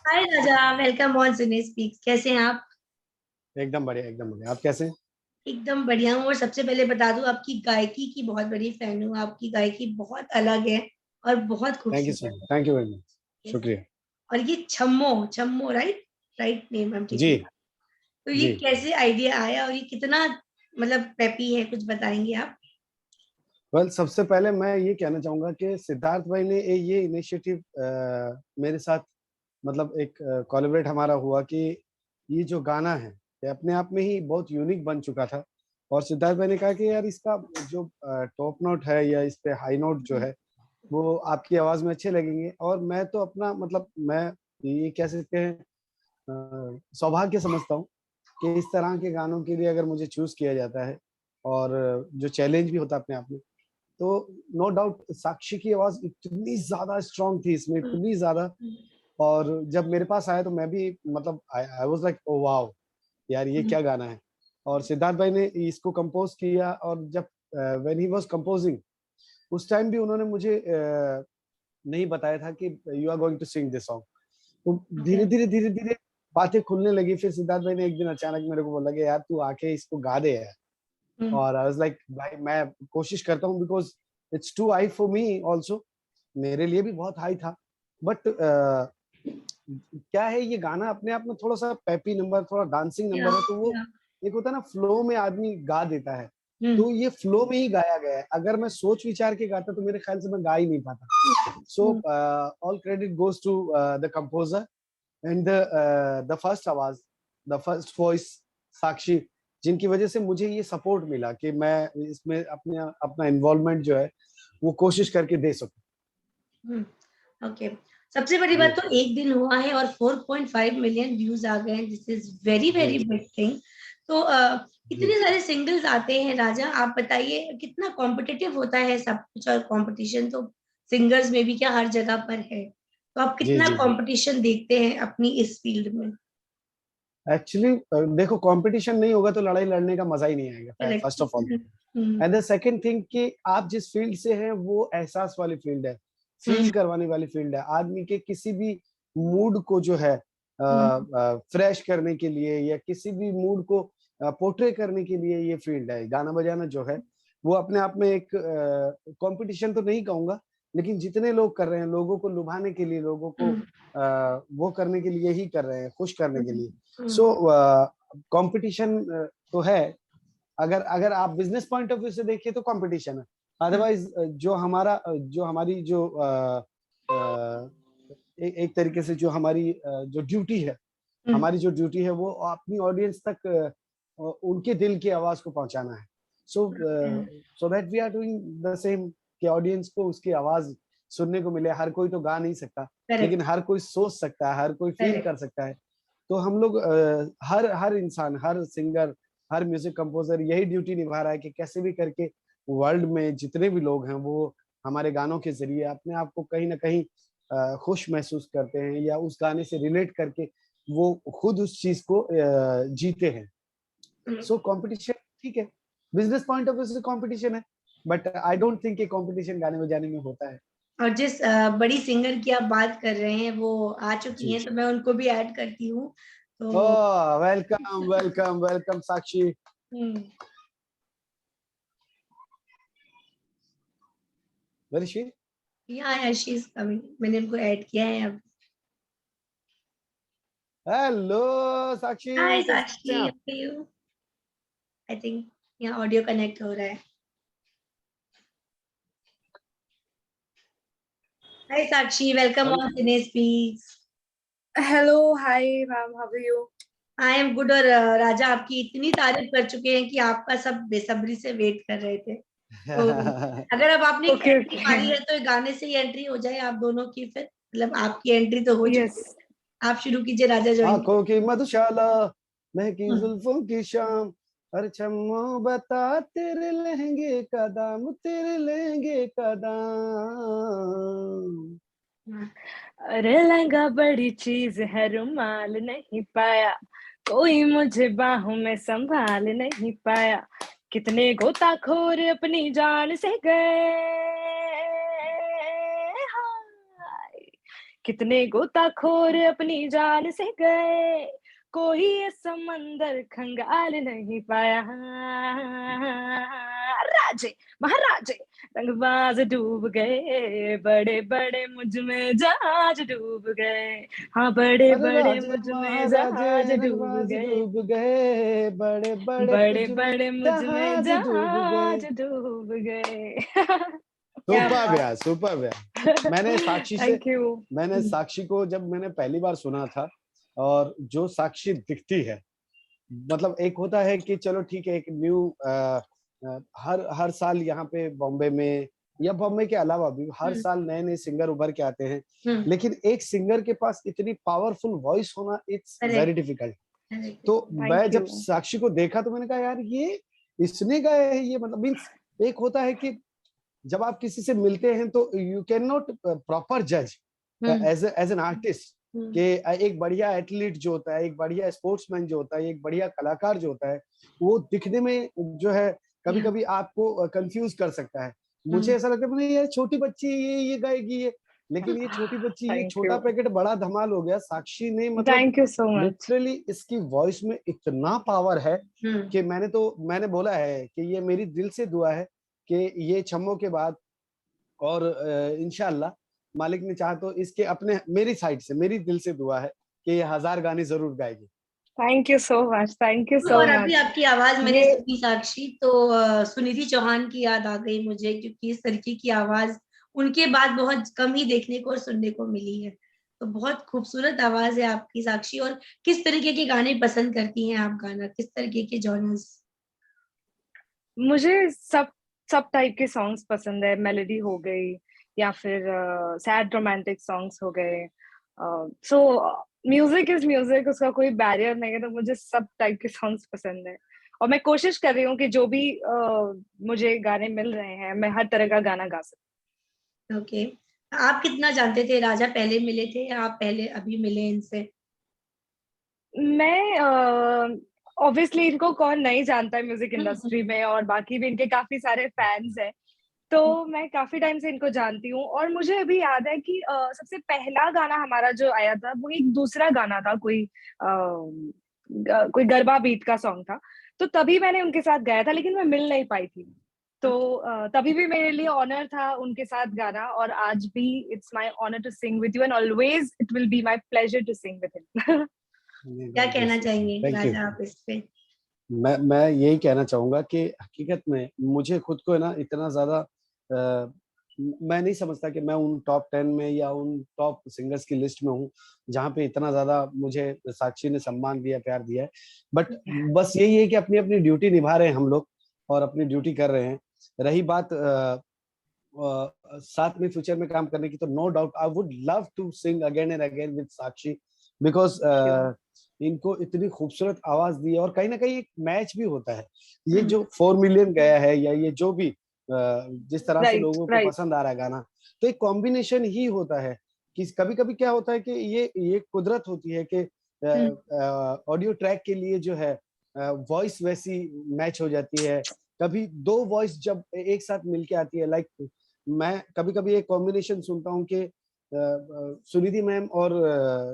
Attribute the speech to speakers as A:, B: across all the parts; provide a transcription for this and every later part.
A: Hi Raja, welcome on cine speaks. कैसे हैं आप?
B: एकदम बढ़िया, एकदम बढ़िया। आप कैसे हैं?
A: एकदम बढ़िया हूँ। और सबसे पहले बता दूं, आपकी गायकी की बहुत बड़ी फैन हूँ। आपकी गायकी बहुत अलग है और बहुत
B: थैंक यू सो
A: खूबसूरत
B: much, thank you very much.
A: है।
B: शुक्रिया।
A: और ये छम्मो छम्मो, right? Right name I am
B: जी।
A: टेकिंग। तो ये
B: जी।
A: कैसे आइडिया आया और ये कितना मतलब पेपी है, कुछ बताएंगे आप?
B: वेल, सबसे पहले मैं ये कहना चाहूंगा कि सिद्धार्थ भाई ने ये इनिशिएटिव मेरे साथ, मतलब एक कोलैबोरेट हमारा हुआ कि ये जो गाना है ये अपने आप में ही बहुत यूनिक बन चुका था। और सिद्धार्थ भाई ने कहा कि यार इसका जो टॉप नोट है या इस पे हाई नोट जो है वो आपकी आवाज में अच्छे लगेंगे। और मैं तो अपना मतलब मैं ये कह सकते हैं सौभाग्य समझता हूँ कि इस तरह के गानों के लिए अगर मुझे चूज किया जाता है और जो चैलेंज भी होता है अपने आप में, तो नो डाउट साक्षी की आवाज इतनी ज्यादा स्ट्रांग थी इसमें, इतनी ज्यादा। और जब मेरे पास आया तो मैं भी मतलब I was like oh wow, यार ये क्या गाना है। और सिद्धार्थ भाई ने इसको कंपोज किया और जब व्हेन ही वाज कंपोजिंग उस टाइम भी उन्होंने मुझे नहीं बताया था कि you are going to sing this song. तो
A: ओके।
B: धीरे धीरे बातें खुलने लगी। फिर सिद्धार्थ भाई ने एक दिन अचानक मेरे को बोला कि यार तू आके इसको गा दे यार। और आई वाज लाइक भाई मैं कोशिश करता हूँ, because it's too high for me also. मेरे लिए भी बहुत हाई था। बट क्या है, ये गाना अपने आप में थोड़ा सा पेपी नंबर, थोड़ा डांसिंग
A: या
B: नंबर है, तो वो
A: या
B: एक होता है ना फ्लो में आदमी गा देता है।
A: हम्म
B: तो ये फ्लो में ही गाया गया है। अगर मैं सोच विचार के गाता तो मेरे ख्याल से मैं गा ही नहीं पाता। So
A: hmm,
B: all credit goes to the composer and the first आवाज, द फर्स्ट वॉइस साक्षी, जिनकी वजह से मुझे ये सपोर्ट मिला कि मैं इसमें अपने अपना इन्वॉल्वमेंट जो है वो कोशिश करके दे सकूं।
A: ओके। सबसे बड़ी बात
B: जी।
A: तो एक दिन हुआ है और 4.5 मिलियन व्यूज आ गए हैं। दिस इज वेरी
B: जी।
A: Very big thing. तो
B: जी।
A: इतने सारे सिंगल्स आते हैं राजा, आप बताइए कितना कॉम्पिटिटिव होता है सब कुछ। और कंपटीशन तो सिंगर्स में भी क्या, हर जगह पर है। तो आप
B: जी।
A: कितना
B: जी। जी।
A: कंपटीशन देखते हैं अपनी इस फील्ड में?
B: एक्चुअली देखो, कंपटीशन नहीं होगा तो लड़ाई लड़ने का मजा ही नहीं आएगा,
A: correct.
B: First of all. And the second thing कि आप जिस फील्ड से हैं वो एहसास वाली फील्ड है, फील करवाने वाली फील्ड है। आदमी के किसी भी मूड को जो है फ्रेश करने के लिए या किसी भी मूड को पोर्ट्रे करने के लिए ये फील्ड है। गाना बजाना जो है वो अपने आप में एक कंपटीशन तो नहीं कहूंगा, लेकिन जितने लोग कर रहे हैं लोगों को लुभाने के लिए, लोगों को वो करने के लिए ही कर रहे हैं, खुश करने के लिए। सो कंपटीशन तो है। अगर अगर आप बिजनेस पॉइंट ऑफ व्यू से देखिए तो कंपटीशन है। अदरवाइज जो हमारा जो हमारी जो एक तरीके से जो हमारी जो ड्यूटी है, हमारी जो ड्यूटी है वो अपनी ऑडियंस तक उनके दिल की आवाज को पहुंचाना है। So so that we are doing the same, कि ऑडियंस को उसकी आवाज सुनने को मिले। हर कोई तो गा नहीं सकता, लेकिन
A: करेक्ट
B: हर कोई सोच सकता है, हर कोई फील
A: करेक्ट।
B: कर सकता है। तो हम लोग हर हर इंसान, हर सिंगर, हर म्यूजिक कंपोजर यही ड्यूटी निभा रहा है कि कैसे भी करके वर्ल्ड में जितने भी लोग हैं वो हमारे गानों के जरिए अपने आप को कहीं ना कहीं खुश महसूस करते हैं, या उस गाने से रिलेट करके वो खुद उस चीज को जीते हैं। सो कंपटीशन ठीक है, बिजनेस पॉइंट ऑफ व्यू से कंपटीशन है, बट आई डोंट थिंक कि कंपटीशन गाने बजाने में होता है।
A: और जिस बड़ी सिंगर की आप बात कर रहे हैं वो आ चुकी
B: जी।
A: हैं, तो मैं उनको भी ऐड करती हूँ। तो
B: oh, welcome welcome welcome Sakshi. Very she.
A: Yeah she is coming, मैंने उनको ऐड किया है अब।
B: हेलो साक्षी,
A: हाय
B: कैसे हैं
A: साक्षी,
B: आप?
A: How are you? I think यहाँ ऑडियो कनेक्ट हो रहा है। Hi Sakshi, welcome
B: audio.
A: On cine speaks.
C: Hello, hi ma'am, how are you?
A: I am good. और राजा आपकी इतनी तारीफ कर चुके हैं कि आपका सब बेसब्री से वेट कर रहे थे। तो अगर अब आपने एक
C: Okay,
A: एंट्री मारी
C: okay.
A: है तो गाने से ही एंट्री हो जाए आप दोनों की। फिर मतलब आपकी एंट्री तो हो चुकी
C: Yes.
A: है, आप शुरू कीजिए राजा, ज्वाइन
B: आंखों की मधुशाला, महकी
A: कीजिए।
B: जुल्फों की शाम, अरे छम्मो बता तेरे लहंगे का दाम, तेरे लहंगे का दाम।
C: अरे लहंगा बड़ी चीज है, रुमाल नहीं पाया, कोई मुझे बाहों में संभाल नहीं पाया, कितने गोताखोर अपनी जान से गए, हाय कितने गोताखोर अपनी जाल से गए, कोई ये समंदर खंगाल नहीं पाया। राजे महाराजे रंगबाज डूब गए, बड़े बड़े मुझ में जहाज डूब गए। हाँ, बड़े
B: अरे
C: बड़े
B: राजे
C: मुझ में
B: महाराजे
C: जहाज डूब
B: रंगबाज
C: गए,
B: डूब गए, बड़े बड़े
C: बड़े
B: मुझ में
C: बड़े मुझ में
B: जहाज डूब गए।
C: जहाज डूब गए।
A: क्या
B: सुपर
A: बात!
B: यार, सुपर यार।
C: Thank you.
B: मैंने साक्षी को जब मैंने पहली बार सुना था, और जो साक्षी दिखती है, मतलब एक होता है कि चलो ठीक है, एक न्यू हर हर साल यहाँ पे बॉम्बे में या बॉम्बे के अलावा भी हर
A: हुँ,
B: साल नए नए सिंगर उभर के आते हैं,
A: हुँ,
B: लेकिन एक सिंगर के पास इतनी पावरफुल वॉइस होना, it's very
A: correct,
B: difficult.
A: Correct.
B: तो मैं
C: थैंक
B: जब
C: यू।
B: साक्षी को देखा तो मैंने कहा यार ये इसने गाया है, ये मतलब मीन्स एक होता है कि जब आप किसी से मिलते हैं तो यू कैन नॉट प्रॉपर जज
A: हुँ,
B: एज एन आर्टिस्ट
A: हुँ,
B: कि एक बढ़िया एथलीट जो होता है, एक बढ़िया स्पोर्ट्समैन जो होता है, एक बढ़िया कलाकार जो होता है, वो दिखने में जो है कभी
A: या
B: कभी आपको कंफ्यूज कर सकता है। मुझे
A: हुँ,
B: ऐसा लगता है नहीं यार, छोटी बच्ची ये गाएगी ये, लेकिन ये छोटी बच्ची, ये
C: थैंक
B: छोटा
C: यू।
B: पैकेट बड़ा धमाल हो गया। साक्षी ने मतलब
C: thank you so much.
B: Literally इसकी वॉइस में इतना पावर है
A: हुँ।
B: कि मैंने बोला है कि ये मेरी दिल से दुआ है कि ये छम्मो के बाद और इंशाअल्लाह मालिक ने चाहा तो इसके अपने मेरी साइड से मेरी दिल से दुआ है कि ये 1000 गाने ज़रूर गाएगी।
C: Thank you so much, thank you so
A: और अभी
C: मच।
A: आपकी आवाज़ मैंने
C: ये
A: सुनी साक्षी, तो सुनिधि चौहान की याद आ गई मुझे, क्योंकि इस तरीके की आवाज़ उनके बाद बहुत कम ही देखने को और सुनने को मिली है। तो बहुत खूबसूरत आवाज़ है आपकी साक्षी। और किस तरीके के गाने पसंद करती हैं आप गाना? किस तरीके के जॉनर्स?
C: मुझे सब सब टाइप के सॉन्ग्स पसंद है। मेलोडी हो गई या फिर सैड रोमांटिक सॉन्ग्स हो गए। सो म्यूजिक इज म्यूजिक, उसका कोई बैरियर नहीं है, तो मुझे सब टाइप के सॉन्ग्स पसंद है। और मैं कोशिश कर रही हूँ कि जो भी मुझे गाने मिल रहे हैं, मैं हर तरह का गाना गा सकूं।
A: ओके। आप कितना जानते थे राजा, पहले मिले थे या आप पहले अभी मिले इनसे?
C: मैं ऑब्वियसली इनको कौन नहीं जानता है म्यूजिक
A: हुँ,
C: इंडस्ट्री
A: हुँ,
C: में, और बाकी भी इनके काफी सारे फैंस हैं। तो
A: हुँ,
C: मैं काफी टाइम से इनको जानती हूँ, और मुझे अभी याद है कि सबसे पहला गाना हमारा जो आया था वो एक दूसरा गाना था, कोई गरबा बीट का सॉन्ग था। तो तभी मैंने उनके साथ गाया था, लेकिन मैं मिल नहीं पाई थी। तो
A: ओके।
C: तभी भी मेरे लिए ऑनर था उनके साथ गाना, और आज भी it's my honour to sing with you, and always it will be my pleasure to sing with him.
A: क्या कहना चाहेंगे
B: थैंक यू।
A: राजा आप इस पे?
B: मैं यही कहना चाहूँगा कि हकीकत में मुझे खुद को है ना इतना ज़्यादा मैं नहीं समझता कि मैं उन टॉप 10 में या उन टॉप सिंगर्स की लिस्ट में हूँ, जहाँ पे इतना ज़्यादा मुझे साक्षी ने सम्मान दिया, प्यार दिया है। बट बस यही है कि अपनी-अपनी ड्यूटी निभा रहे हैं हम लोग और अपनी ड्यूटी कर रहे हैं। रही बात साथ में फ्यूचर में काम करने की, तो no doubt I would love to sing again and again with Sakshi, because इनको इतनी खूबसूरत आवाज़ दी है और कहीं न कहीं एक मैच भी होता है। ये
A: हुँ,
B: जो 4 मिलियन गया है या ये जो भी जिस तरह से
C: राइट,
B: लोगों को
C: राइट।
B: पसंद आ रहा है गाना, तो एक कॉम्बिनेशन ही होता है कि कभी-कभी क्या होता है कि ये कुदरत होती है कि
A: हुँ,
B: ऑडियो ट्रैक के लिए जो है वॉइस वैसी मैच हो जाती है। कभी 2 वॉइस जब एक साथ मिलके आती है, लाइक मैं कभी-कभी एक कॉम्बिनेशन सुनता हूँ कि सुनिधि मैम और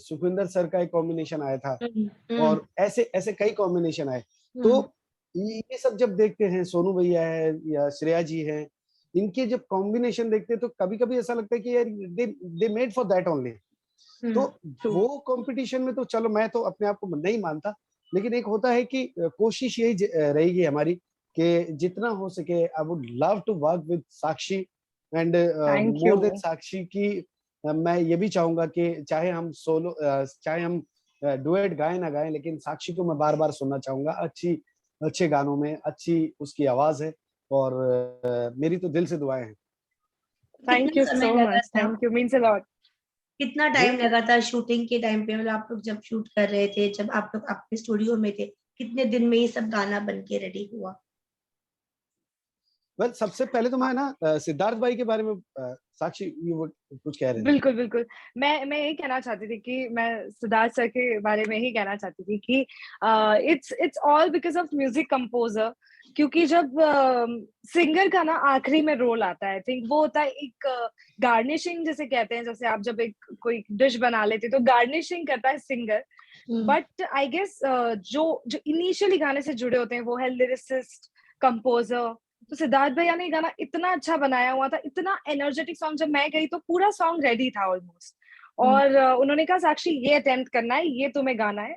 B: सुखविंदर सर का एक कॉम्बिनेशन आया था
A: हुँ, हुँ,
B: और ऐसे ऐसे कई कॉम्बिनेशन आए। तो
A: हुँ,
B: ये सब जब देखते हैं, सोनू भैया है या श्रेया जी हैं, इनके जब कॉम्बिनेशन देखते हैं तो कभी-कभी ऐसा लगता है कि यार they they made for that only.
A: हुँ,
B: तो
C: ट्रू।
B: वो कॉम्पिटिशन में तो चलो मैं तो अपने आप को नहीं मानता, लेकिन एक होता है कि कोशिश यही रहेगी हमारी कि जितना हो सके I would love to work with Sakshi and
C: thank
B: more
C: you.
B: Then Sakshi की मैं ये भी चाहूँगा कि चाहे हम डुएट गाएँ ना गाएँ, लेकिन साक्षी को मैं बार-बार सुनना चाहूँगा। अच्छे गानों में अच्छी उसकी आवाज़ है और मेरी तो दिल से दुआएँ हैं।
C: थैंक
A: कितना
C: यू
A: समय
C: सो
A: लगा
C: मच,
A: था?
C: Thank you, means a lot.
A: कितना
B: जी?
A: टाइम लगा था शूटिंग के टाइम पे? मतलब आप लोग जब शूट कर रहे थे, जब आप लोग अपने स्टूडियो में थे, कितने दिन में ये सब गाना बन के रेडी हुआ?
B: वेल सबसे पहले तो मैं ना सिद्धार्थ भाई के बारे में साक्षी यू कुछ कह रहे थे।
C: बिल्कुल, बिल्कुल। मैं यही कहना चाहती थी कि मैं सिद्धार्थ सर के बारे में ही कहना चाहती थी कि it's it's all because of music composer. क्योंकि जब सिंगर का ना आखिरी में रोल आता है, आई थिंक वो होता है एक गार्निशिंग जिसे कहते हैं, जैसे आप जब एक कोई डिश बना लेते तो गार्निशिंग करता है सिंगर। बट आई गेस जो जो इनिशियली गाने से जुड़े होते हैं वो है लिरिसिस्ट, कंपोजर। तो सिद्धार्थ भैया ने गाना इतना अच्छा बनाया हुआ था, इतना एनर्जेटिक सॉन्ग। जब मैं गई तो पूरा सॉन्ग रेडी था ऑलमोस्ट, और उन्होंने कहा साक्षी ये अटेम्प्ट करना है, ये तुम्हें गाना है।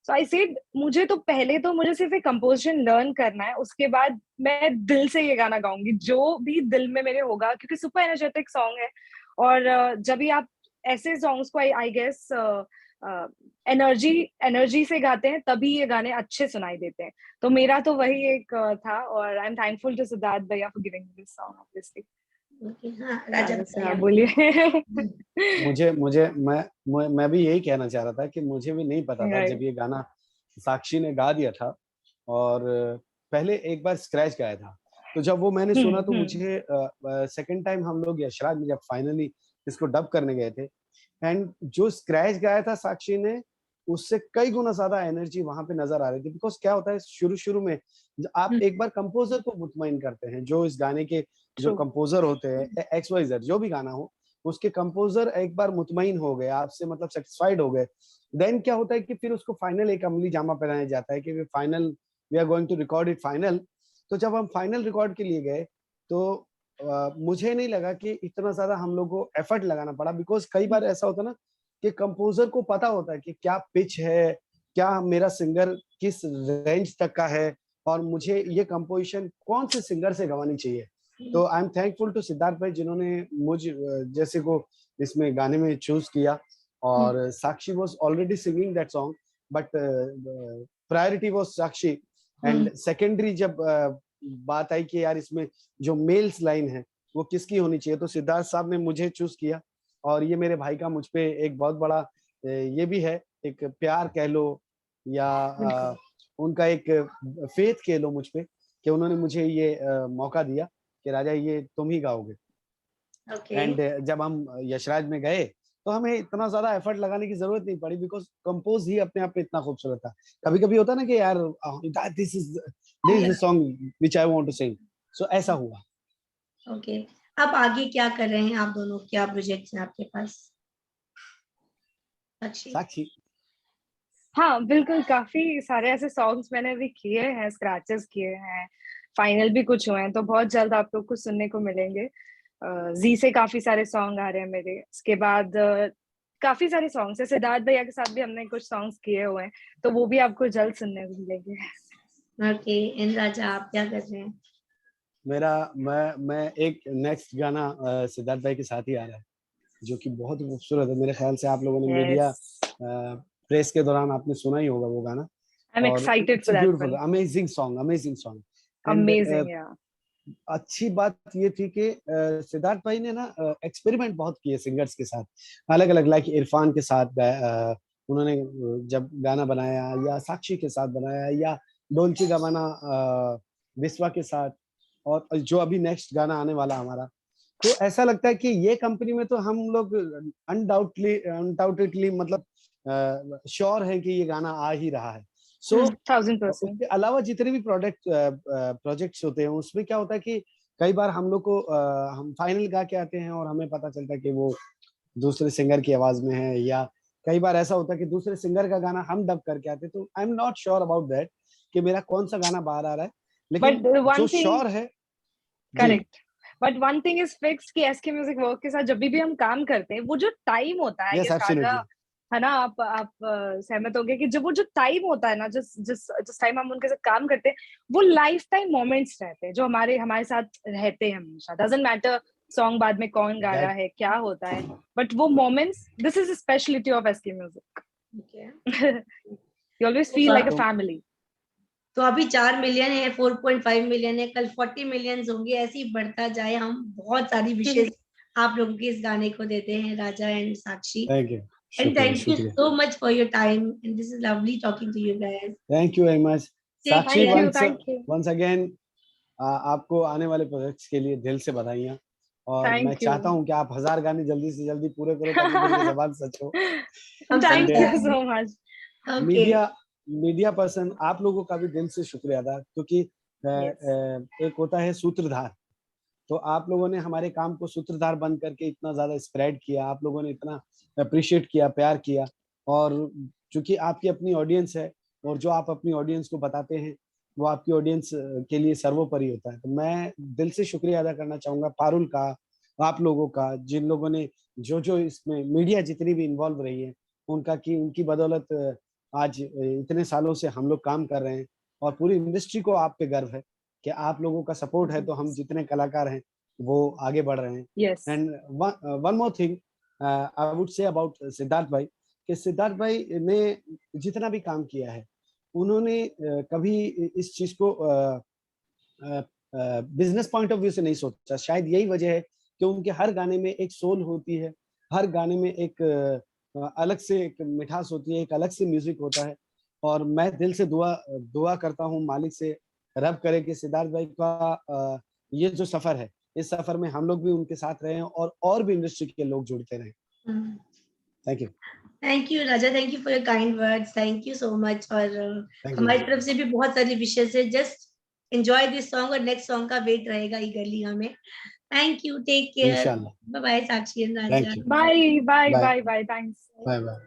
C: सो आई सेड मुझे तो पहले तो मुझे सिर्फ एक कंपोजिशन लर्न करना है, उसके बाद मैं दिल से ये गाना गाऊंगी जो भी दिल में मेरे होगा, क्योंकि सुपर एनर्जेटिक सॉन्ग है। और जब भी आप ऐसे सॉन्ग्स को आई गेस एनर्जी एनर्जी से गाते हैं तभी ये गाने अच्छे सुनाई देते हैं। तो मेरा तो वही एक था, और I am thankful to Siddharth भैया for giving this song obviously.
A: हाँ, राजा भैया
C: बोलिए।
B: मुझे मुझे मैं भी यही कहना चाह रहा था कि मुझे भी नहीं पता था जब ये गाना साक्षी ने गा दिया था, और पहले एक बार स्क्रैच गाया था, तो जब वो मैंने सुना तो मुझे सेकंड टाइम हम लोग यशराज में जब फाइनली इसको डब करने गए थे, एंड जो स्क्रैच गाया था साक्षी ने, उससे कई गुना ज्यादा एनर्जी वहां पे नजर आ रही थी। बिकॉज क्या होता है शुरू शुरू में आप एक बार कंपोजर को मुतमईन करते हैं, जो इस गाने के जो कंपोजर होते हैं XYZ जो भी गाना हो, उसके कंपोजर एक बार मुतमईन हो गए आपसे, मतलब सेटिस्फाइड हो गए, देन क्या होता है कि फिर उसको फाइनल एक अमली जामा पहनाया जाता है कि we are going to record it final. तो जब हम फाइनल रिकॉर्ड के लिए गए तो मुझे नहीं लगा कि इतना ज्यादा हम लोग को एफर्ट लगाना पड़ा, बिकॉज कई बार ऐसा होता है ना कि कंपोजर को पता होता है कि क्या पिच है, क्या मेरा सिंगर किस रेंज तक का है, और मुझे ये कंपोजिशन कौन से सिंगर से गवानी चाहिए। तो I am thankful to Siddharth भाई जिन्होंने मुझ जैसे को इसमें गाने में चूज किया, और Sakshi was already singing that song, but priority was Sakshi, and secondary जब बात आई कि यार इसमें जो मेल्स लाइन है वो किसकी होनी चाहिए, तो सिद्धार्थ साहब ने मुझे चूज किया। और ये मेरे भाई का मुझ पे एक बहुत बड़ा ये भी है, एक प्यार कह लो या उनका एक फेथ कह लो मुझ पे, कि उन्होंने मुझे ये मौका दिया कि राजा ये तुम ही गाओगे। एंड जब हम यशराज में गए तो हमें इतना ज्यादा एफर्ट लगाने की जरूरत नहीं पड़ी, बिकॉज कंपोज ही अपने आप में इतना खूबसूरत था। कभी कभी होता ना कि यार this is the song which I want to sing, so ऐसा हुआ।
A: ओके अब आगे क्या कर रहे हैं आप दोनों, क्या प्रोजेक्ट्स हैं आपके पास?
B: साक्षी
C: हाँ बिल्कुल, काफी सारे ऐसे सॉन्ग्स मैंने भी किए हैं, स्क्रैचेस किए हैं, फाइनल भी कुछ हुए हैं, तो बहुत जल्द आप लोग को सुनने को मिलेंगे। जी से काफी सारे सॉन्ग आ रहे हैं मेरे, उसके बाद काफी सारे सॉन्ग्स है, सिद्धार्थ भैया के साथ भी हमने कुछ सॉन्ग्स किए हुए हैं, तो वो भी आपको जल्द सुनने को मिलेंगे।
A: ओके एंड राजा आप क्या कर रहे हैं?
B: मैं एक नेक्स्ट गाना सिद्धार्थ भाई के साथ ही आ रहा है, जो कि बहुत ही खूबसूरत है। मेरे ख्याल से आप लोगों ने मीडिया प्रेस के दौरान आपने सुना ही होगा वो गाना।
C: I'm excited for that one.
B: Amazing song.
C: Amazing, yeah.
B: अच्छी बात ये थी कि सिद्धार्थ भाई ने ना एक्सपेरिमेंट बहुत किए सिंगर्स के साथ, अलग अलग, लाइक इरफान के साथ उन्होंने जब गाना बनाया, या साक्षी के साथ बनाया, या डोल्ची गाना विश्वा के साथ, और जो अभी नेक्स्ट गाना आने वाला हमारा। तो ऐसा लगता है कि ये कंपनी में तो हम लोग अनडाउटेडली मतलब श्योर है कि ये गाना आ ही रहा है। सो
C: 1000%।
B: उसके अलावा जितने भी प्रोजेक्ट्स होते हैं उसमें क्या होता है कि कई बार हम लोग को हम फाइनल गा के आते हैं और हमें पता चलता है कि वो दूसरे सिंगर की आवाज में है, या कई बार ऐसा होता है कि दूसरे सिंगर का गाना हम डब करके आते हैं। तो I am not sure about that कि मेरा कौन सा गाना बाहर आ रहा है, लेकिन जो श्योर है
C: correct. But one thing is fix कि एसके म्यूजिक वर्क के साथ जब भी हम काम करते हैं, वो जो टाइम होता है, है ना, आप सहमत होंगे कि जब वो जो टाइम होता है ना, जिस टाइम हम उनके साथ काम करते हैं, वो लाइफ टाइम मोमेंट्स रहते हैं जो हमारे साथ रहते हैं हमेशा। डजंट मैटर सॉन्ग बाद में कौन गा रहा है, क्या होता है, बट वो moments, this is speciality of SK music. You always feel like a family.
A: तो अभी 4 मिलियन है, 4.5 मिलियन है, कल 40 मिलियन होंगे, ऐसे ही बढ़ता जाए। हम बहुत सारी विशेष आप लोगों के इस गाने को देते हैं, Raja and Sakshi.
B: Thank you
A: and thank you so much for your time, and this is lovely talking to you guys.
B: Thank you very much.
A: Sakshi
B: once again आपको आने वाले प्रोजेक्ट्स के लिए दिल से बधाइयाँ, और मैं चाहता हूँ कि आप 1000 गाने जल्दी से जल्दी पूरे करो ताकि मेरी ज़बान सच हो।
C: Thank you so much.
B: Media person आप लोगों का भी दिल से शुक्रिया था, क्योंकि एक होता है सूत्रधार। तो आप लोगों ने हमारे काम को सूत्रधार बन करके इतना ज्यादा स्प्रेड किया, आप लोगों ने इतना अप्रिशिएट किया, प्यार किया, और चूंकि आपकी अपनी ऑडियंस है और जो आप अपनी ऑडियंस को बताते हैं वो आपकी ऑडियंस के लिए सर्वोपरि होता है। तो मैं दिल से शुक्रिया अदा करना चाहूंगा पारुल का, आप लोगों का, जिन लोगों ने जो इसमें मीडिया जितनी भी इन्वॉल्व रही है उनका, कि उनकी बदौलत आज इतने सालों से हम लोग काम कर रहे हैं, और पूरी इंडस्ट्री को आप पे गर्व है कि आप लोगों का सपोर्ट है तो हम जितने कलाकार हैं वो आगे बढ़ रहे हैं।
C: Yes
B: and one more thing I would say about Siddharth भाई, कि सिद्धार्थ भाई ने जितना भी काम किया है उन्होंने कभी इस चीज को बिजनेस पॉइंट ऑफ व्यू से नहीं सोचा। शायद यही वजह है कि उनके हर गाने में एक सोल होती है, हर गाने में एक अलग से एक मिठास होती है, एक अलग से म्यूजिक होता है। और मैं दिल से दुआ करता हूँ मालिक से, रब करे कि सिद्धार्थ भाई का ये जो सफर है, इस सफर में हम लोग भी उनके साथ रहे और भी इंडस्ट्री के लोग जुड़ते रहे। Thank you.
A: Thank you Raja, thank you for your kind words, thank you so much. और हमारी तरफ से भी बहुत सारी विशेष है। जस्ट एंजॉय दिस सॉन्ग और नेक्स्ट सॉन्ग का वेट रहेगा ईगरली हमें। Thank you, take care, bye bye Sakshi and Raja.
C: Bye bye bye bye, thanks,
B: bye bye.